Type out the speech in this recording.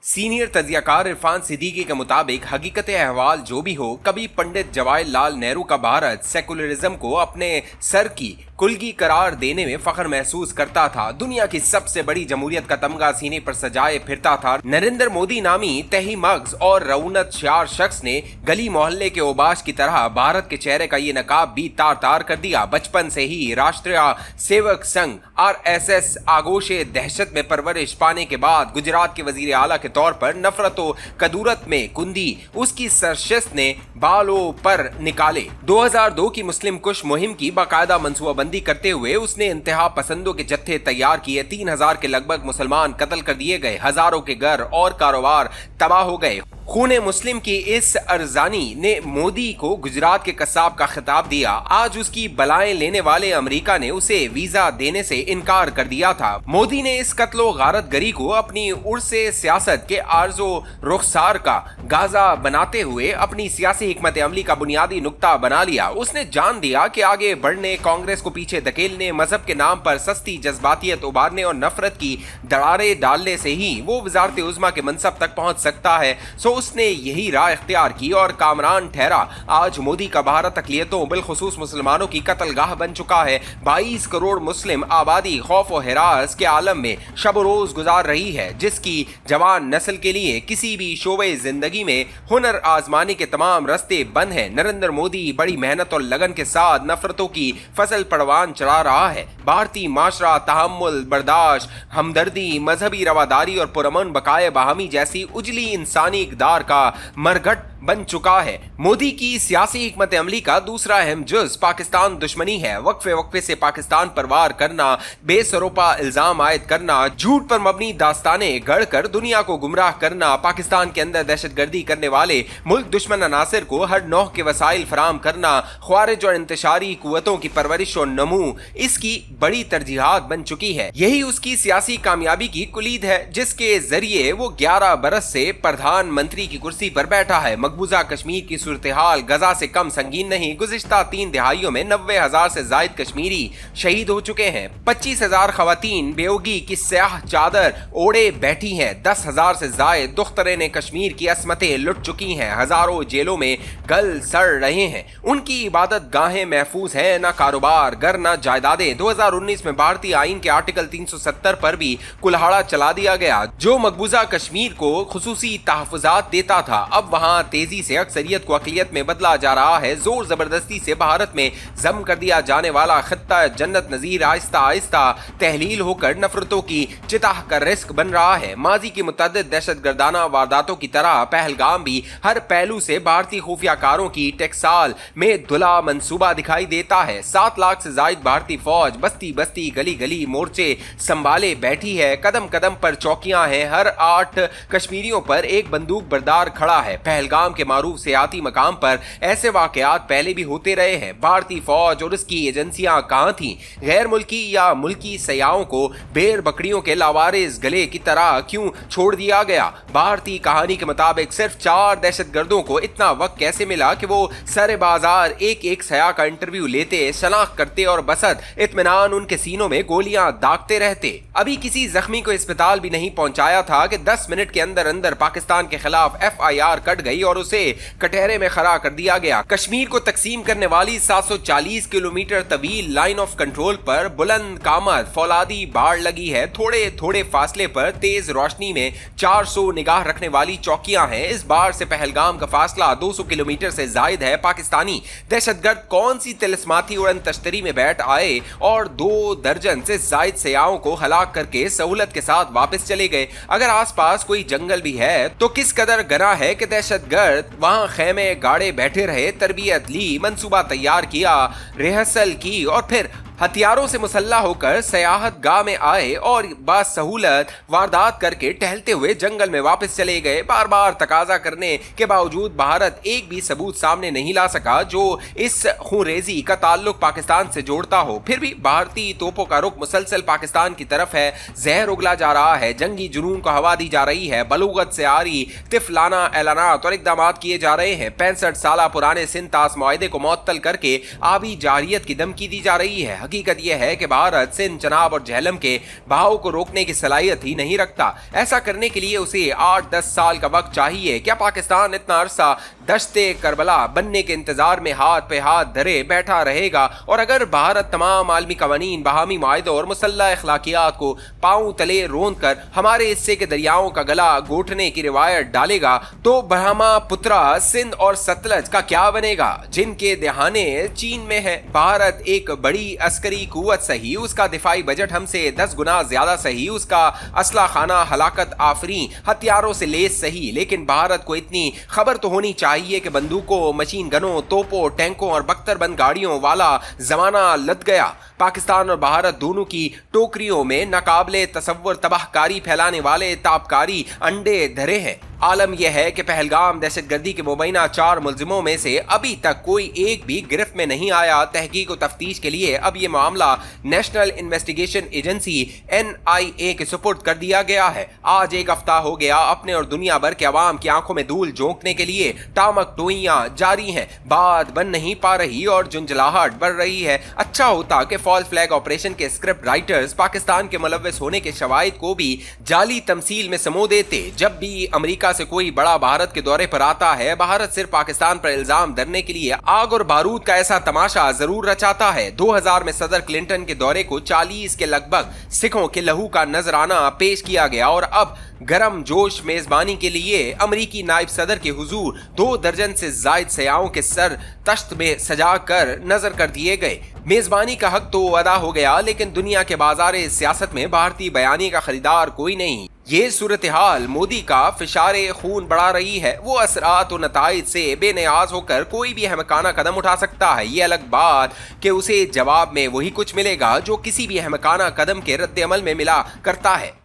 Senior तज्जियाकार Irfan Siddiqui के मुताबिक हकीकत अहवाल जो भी हो, कभी पंडित जवाहरलाल नेहरू का भारत सेकुलरिज्म को अपने सर की कुल्गी करार देने में फख्र महसूस करता था। दुनिया की सबसे बड़ी जमहूरियत का तमगा सीने पर सजाए फिरता था। नरेंद्र मोदी नामी तही मग्ज और रऊनत शार शख्स ने गली मोहल्ले के ओबाश की तरह भारत के चेहरे का ये नकाब भी तार तार कर दिया। बचपन से ही राष्ट्रीय सेवक संघ RSS आगोशे दहशत में परवरिश पाने के बाद गुजरात के वजीर आला के तौर पर नफरतो कदूरत में कुंदी उसकी सरशिस्त ने बालों पर निकाले। 2002 की मुस्लिम कुश मुहिम की बाकायदा मंसूबाबंदी करते हुए उसने इंतहा पसंदों के जत्थे तैयार किए। 3000 के लगभग मुसलमान कत्ल कर दिए गए, हजारों के घर और कारोबार तबाह हो गए। खूने मुस्लिम की इस अरजानी ने मोदी को गुजरात के कसाब का खिताब दिया। आज उसकी बलाएं लेने वाले अमेरिका ने उसे वीजा देने से इनकार कर दिया था। मोदी ने इस कत्लो गारत गरी को अपनी उर्से सियासत के आर्जो रुखसार का गाजा बनाते हुए अपनी सियासी हिकमत अमली का बुनियादी नुक्ता बना लिया। उसने जान दिया कि आगे बढ़ने, कांग्रेस को पीछे धकेलने, मजहब के नाम पर सस्ती जज्बातियत उबारने और नफरत की दरारें डालने से ही वो वजारत उज़्मा के मनसब तक पहुंच सकता है। सो उसने यही राह इख्तियार की और कामरान ठहरा। आज मोदी का भारत अक़लियतों बिलखुसूस मुसलमानों की कत्लगाह बन चुका है। 22 करोड़ मुस्लिम आबादी खौफ और हिरास के आलम में शब रोज गुजार रही है, जिसकी जवान नस्ल के लिए किसी भी शोबे जिंदगी में हुनर आजमाने के तमाम रास्ते बंद हैं। नरेंद्र मोदी बड़ी मेहनत और लगन के साथ नफरतों की फसल परवान चढ़ा रहा है। भारतीय माशरा तहम्मुल, बर्दाश्त, हमदर्दी, मजहबी रवादारी और पुरअमन बकाए बाहमी जैसी उजली इंसानी इक़दार का मरघट बन चुका है। मोदी की सियासी हिकमत अमली का दूसरा अहम जुज पाकिस्तान दुश्मनी है। वक्फे वक्फे से पाकिस्तान पर वार करना, बेसरोपा इल्जाम आयद करना, झूठ पर मबनी दास्ताने गढ़कर दुनिया को गुमराह करना, पाकिस्तान के अंदर दहशतगर्दी करने वाले मुल्क दुश्मन अनासिर को हर नौ के वसाइल फराम करना, ख्वारिज और इंतशारी कुव्वतों की परवरिश और नमू इसकी बड़ी तरजीहात बन चुकी है। यही उसकी सियासी कामयाबी की कुलीद है, जिसके जरिए वो 11 बरस से प्रधानमंत्री की कुर्सी पर बैठा है। मकबूजा कश्मीर की सूरत हाल गजा से कम संगीन नहीं। गुज़िश्ता 3 दिहाइयों में 90,000 से जायद कश्मीरी शहीद हो चुके हैं। 25,000 खवातीन बेओगी की स्याह चादर ओढ़े बैठी हैं। 10,000 से जायद दुख्तरे ने कश्मीर की असमतें लुट चुकी हैं। हजारों जेलों में गल सड़ रहे हैं। उनकी इबादत गाहें महफूज हैं, न कारोबार, घर, न जायदादें। 2019 में भारतीय आईन के आर्टिकल 370 पर भी कुल्हाड़ा चला दिया गया, जो मकबूजा कश्मीर को खुसूसी तहफ़्फ़ुज़ात देता था। अब वहां तेजी से अक्सरियत को अक़लियत में बदला जा रहा है। जोर जबरदस्ती से भारत में जम कर दिया जाने वाला खित्ता जन्नत नजीर आहिस्ता आहिस्ता तहलील होकर नफरतों की चिताह का रिस्क बन रहा है। माजी की मुतअद्दिद दहशतगर्दाना वारदातों की तरह पहलगाम भी हर पहलू से भारतीय खुफिया कारों की टेक्साल में धुला मंसूबा दिखाई देता है। 7 लाख से जायद भारतीय फौज बस्ती बस्ती गली गली मोर्चे संभाले बैठी है। कदम कदम पर चौकियां हैं। हर 8 कश्मीरियों पर एक बंदूक बरदार खड़ा है। पहलगाम के मारूफ सियाती मकाम पर ऐसे वाकयात पहले भी होते रहे हैं। भारतीय फौज और उसकी एजेंसियां कहां थीं? गैर मुल्की या मुल्की सयाहों को भेड़ बकरियों के लावारिस गले की तरह क्यों छोड़ दिया गया? भारतीय कहानी के मुताबिक सिर्फ 4 दहशतगर्दों को इतना वक्त कैसे मिला कि वो सरे बाजार एक एक सयाह का इंटरव्यू लेते, शनाख्त करते और बसत इत्मीनान उनके सीनों में गोलियां दागते रहते? अभी किसी जख्मी को अस्पताल भी नहीं पहुंचाया था कि 10 मिनट के अंदर अंदर पाकिस्तान के खिलाफ FIR कट गई और उसे कटहरे में खड़ा कर दिया गया। कश्मीर को तकसीम करने वाली 740 किलोमीटर तवील लाइन ऑफ कंट्रोल पर बुलंद कामत फौलादी बाढ़ लगी है। थोड़े थोड़े फासले पर तेज रोशनी में 400 निगाह रखने वाली चौकियां हैं। इस बाढ़ से पहलगाम का फासला 200 किलोमीटर से जायद है। पाकिस्तानी दहशतगर्द कौन सी तिलस्माती उड़न तश्तरी में बैठ आए और 2 दर्जन से जायद सयाहों को हलाक करके सहूलत के साथ वापस चले गए? अगर आसपास कोई जंगल भी है तो किस कदर गना है कि दहशतगर्द वहां खेमे गाड़े बैठे रहे, तरबियत ली, मंसूबा तैयार किया, रिहर्सल की और फिर हथियारों से मुसल्लह होकर सयाहत गाह में आए और बासहूलत वारदात करके टहलते हुए जंगल में वापस चले गए। बार बार तकाजा करने के बावजूद भारत एक भी सबूत सामने नहीं ला सका जो इस खूनरेजी का ताल्लुक पाकिस्तान से जोड़ता हो। फिर भी भारतीय तोपों का रुख मुसलसल पाकिस्तान की तरफ है। जहर उगला जा रहा है, जंगी जुनून को हवा दी जा रही है, बलूगत से आरी तिफलाना ऐलानात और इकदाम किए जा रहे हैं। 65 साल पुराने सिंध तास मुआहदे को मुअत्तल करके आबी जारियत की धमकी दी जा रही है। हकीकत यह है कि भारत सिंध, चनाब और झेलम के बहाव को रोकने की सलाहियत ही नहीं रखता। ऐसा करने के लिए उसे 8-10 साल का वक्त चाहिए। क्या पाकिस्तान इतना अरसा दश्ते करबला बनने के इंतजार में हाथ पे हाथ धरे बैठा रहेगा? और अगर भारत तमाम आलमी कवानीन, बहामी मुआहदों और मुसल्लह अखलाकियात को पांव तले रोंद कर हमारे हिस्से के दरियाओं का गला घोटने की रिवायत डालेगा तो ब्रह्मपुत्रा, सिंध और सतलज का क्या बनेगा, जिनके दहाने चीन में है? भारत एक बड़ी अस्करी कुव्वत सही, उसका दिफाई बजट हमसे 10 गुना ज्यादा सही, उसका असला खाना हलाकत आफरी हथियारों से लेस सही, लेकिन भारत को इतनी खबर तो होनी चाहिए कि बंदूकों, मशीन गनों, तोपों, टैंकों और बख्तरबंद गाड़ियों वाला जमाना लद गया। पाकिस्तान और भारत दोनों की टोकरियों में नाकाबिले तसव्वुर तबाहकारी फैलाने वाले ताबकारी अंडे धरे हैं। आलम यह है कि पहलगाम दहशतगर्दी के मुबैना 4 मुलजिमों में से अभी तक कोई एक भी गिरफ्त में नहीं आया। तहकीक और तफ्तीश के लिए अब यह मामला नेशनल इन्वेस्टिगेशन एजेंसी NIA के सुपुर्द कर दिया गया है। आज एक हफ्ता हो गया अपने और दुनिया भर के अवाम की आंखों में धूल झोंकने के लिए टामक टोइयां जारी हैं। बात बन नहीं पा रही और झुंझलाहट बढ़ रही है। अच्छा होता कि फॉल्स फ्लैग ऑपरेशन के स्क्रिप्ट राइटर्स पाकिस्तान के मुलव्वस होने के शवाहिद को भी जाली तमसील में समो देते। जब भी अमेरिका से कोई बड़ा भारत के दौरे पर आता है, भारत सिर्फ पाकिस्तान पर इल्जाम धरने के लिए आग और बारूद का ऐसा तमाशा जरूर रचाता है। 2000 में सदर क्लिंटन के दौरे को 40 के लगभग सिखों के लहू का नजराना पेश किया गया और अब गरम जोश मेजबानी के लिए अमरीकी नायब सदर के हुजूर 2 दर्जन से जायद सयाहों के सर तश्त में सजा कर नजर कर दिए गए। मेजबानी का हक तो अदा हो गया, लेकिन दुनिया के बाजार सियासत में भारतीय बयानी का खरीदार कोई नहीं। ये सूरत हाल मोदी का फिशारे खून बढ़ा रही है। वो असरात और नताइज से बेनियाज होकर कोई भी अहमकाना कदम उठा सकता है। ये अलग बात कि उसे जवाब में वही कुछ मिलेगा जो किसी भी अहमकाना कदम के रद्द अमल में मिला करता है।